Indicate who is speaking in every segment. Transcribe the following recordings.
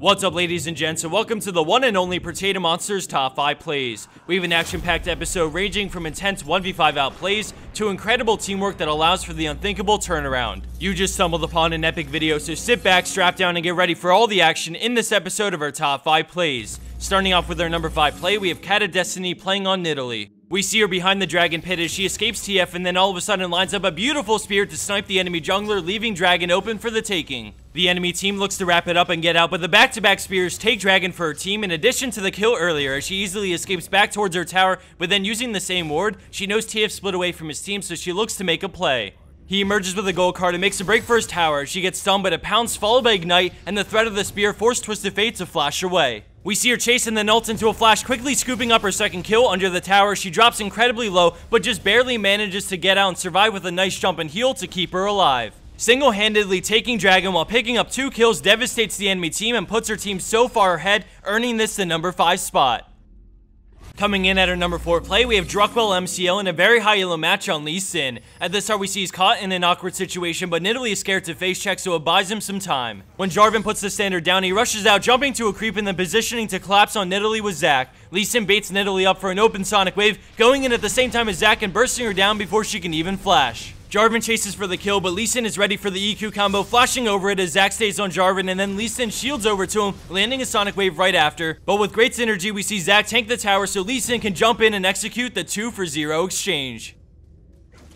Speaker 1: What's up, ladies and gents, and welcome to the one and only Potato Monsters Top 5 Plays. We have an action-packed episode ranging from intense 1v5 outplays to incredible teamwork that allows for the unthinkable turnaround. You just stumbled upon an epic video, so sit back, strap down, and get ready for all the action in this episode of our Top 5 Plays. Starting off with our number 5 play, we have Cat of Destiny playing on Nidalee. We see her behind the Dragon Pit as she escapes TF and then all of a sudden lines up a beautiful spear to snipe the enemy jungler, leaving Dragon open for the taking. The enemy team looks to wrap it up and get out, but the back-to-back spears take Dragon for her team in addition to the kill earlier as she easily escapes back towards her tower, but then using the same ward, she knows TF split away from his team, so she looks to make a play. He emerges with a gold card and makes a break for his tower. She gets stunned, but a pounce followed by Ignite, and the threat of the spear forced Twisted Fate to flash away. We see her chase and then ult into a flash, quickly scooping up her second kill under the tower. She drops incredibly low, but just barely manages to get out and survive with a nice jump and heal to keep her alive. Single-handedly taking Dragon while picking up 2 kills devastates the enemy team and puts her team so far ahead, earning this the number 5 spot. Coming in at our number 4 play, we have Druckwell MCL in a very high elo match on Lee Sin. At the start, we see he's caught in an awkward situation, but Nidalee is scared to face check, so it buys him some time. When Jarvan puts the standard down, he rushes out, jumping to a creep and then positioning to collapse on Nidalee with Zac. Lee Sin baits Nidalee up for an open Sonic Wave, going in at the same time as Zac and bursting her down before she can even flash. Jarvan chases for the kill, but Lee Sin is ready for the EQ combo, flashing over it as Zac stays on Jarvan, and then Lee Sin shields over to him, landing a Sonic Wave right after. But with great synergy, we see Zac tank the tower so Lee Sin can jump in and execute the 2-for-0 exchange.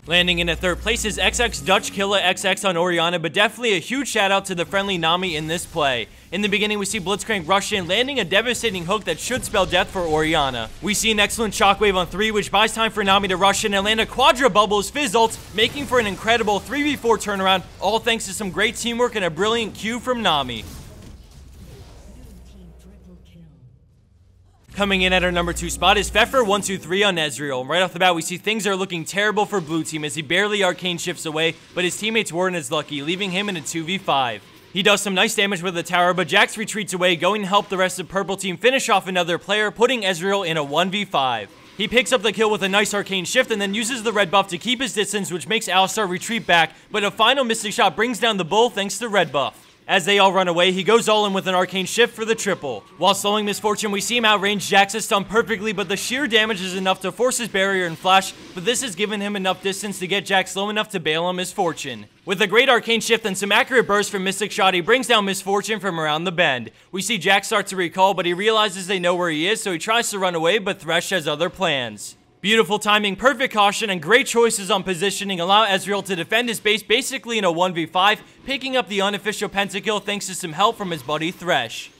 Speaker 1: Landing in at 3rd place is XX Dutch Killa XX on Orianna, but definitely a huge shout out to the friendly Nami in this play. In the beginning, we see Blitzcrank rush in, landing a devastating hook that should spell death for Orianna. We see an excellent shockwave on 3, which buys time for Nami to rush in and land a Quadra Bubbles Fizz ult, making for an incredible 3v4 turnaround, all thanks to some great teamwork and a brilliant Q from Nami. Coming in at our number 2 spot is Pfeffer123 on Ezreal. Right off the bat, we see things are looking terrible for blue team as he barely arcane shifts away, but his teammates weren't as lucky, leaving him in a 2v5. He does some nice damage with the tower, but Jax retreats away, going to help the rest of purple team finish off another player, putting Ezreal in a 1v5. He picks up the kill with a nice arcane shift and then uses the red buff to keep his distance, which makes Alistar retreat back, but a final Mystic Shot brings down the bull thanks to red buff. As they all run away, he goes all in with an arcane shift for the triple. While slowing Misfortune, we see him outrange Jax's stun perfectly, but the sheer damage is enough to force his barrier and flash, but this has given him enough distance to get Jax slow enough to bail on Misfortune. With a great arcane shift and some accurate bursts from Mystic Shot, he brings down Misfortune from around the bend. We see Jax start to recall, but he realizes they know where he is, so he tries to run away, but Thresh has other plans. Beautiful timing, perfect caution, and great choices on positioning allow Ezreal to defend his base basically in a 1v5, picking up the unofficial pentakill thanks to some help from his buddy Thresh.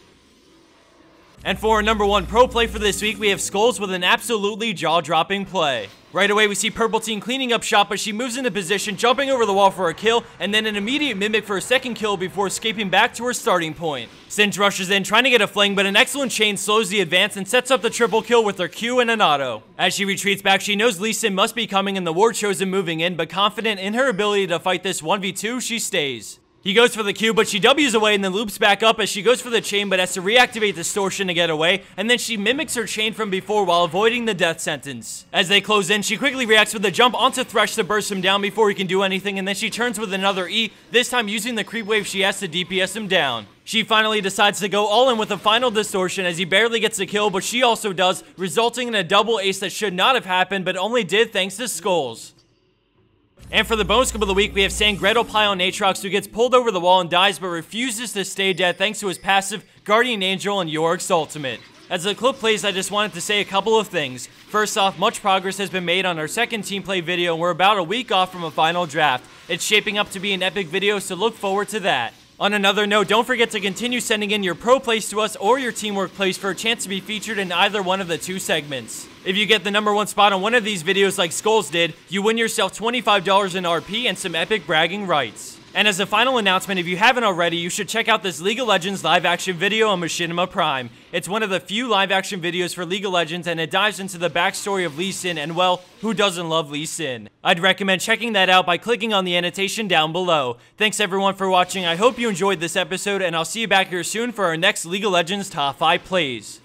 Speaker 1: And for our number 1 pro play for this week, we have Skulls with an absolutely jaw-dropping play. Right away, we see purple team cleaning up shop, but she moves into position, jumping over the wall for a kill, and then an immediate mimic for a second kill before escaping back to her starting point. Singe rushes in, trying to get a fling, but an excellent chain slows the advance and sets up the triple kill with her Q and an auto. As she retreats back, she knows Lee Sin must be coming and the ward shows him moving in, but confident in her ability to fight this 1v2, she stays. He goes for the Q, but she W's away and then loops back up as she goes for the chain, but has to reactivate Distortion to get away, and then she mimics her chain from before while avoiding the death sentence. As they close in, she quickly reacts with a jump onto Thresh to burst him down before he can do anything, and then she turns with another E, this time using the creep wave she has to DPS him down. She finally decides to go all in with a final Distortion as he barely gets a kill, but she also does, resulting in a double ace that should not have happened, but only did thanks to Skulls. And for the bonus clip of the week, we have Sangredo Pie on Aatrox, who gets pulled over the wall and dies, but refuses to stay dead thanks to his passive Guardian Angel and Yorick's ultimate. As the clip plays, I just wanted to say a couple of things. First off, much progress has been made on our second team play video, and we're about a week off from a final draft. It's shaping up to be an epic video, so look forward to that. On another note, don't forget to continue sending in your pro plays to us or your teamwork plays for a chance to be featured in either one of the 2 segments. If you get the number 1 spot on one of these videos like Skulls did, you win yourself $25 in RP and some epic bragging rights. And as a final announcement, if you haven't already, you should check out this League of Legends live action video on Machinima Prime. It's one of the few live action videos for League of Legends, and it dives into the backstory of Lee Sin, and well, who doesn't love Lee Sin? I'd recommend checking that out by clicking on the annotation down below. Thanks everyone for watching, I hope you enjoyed this episode, and I'll see you back here soon for our next League of Legends Top 5 Plays.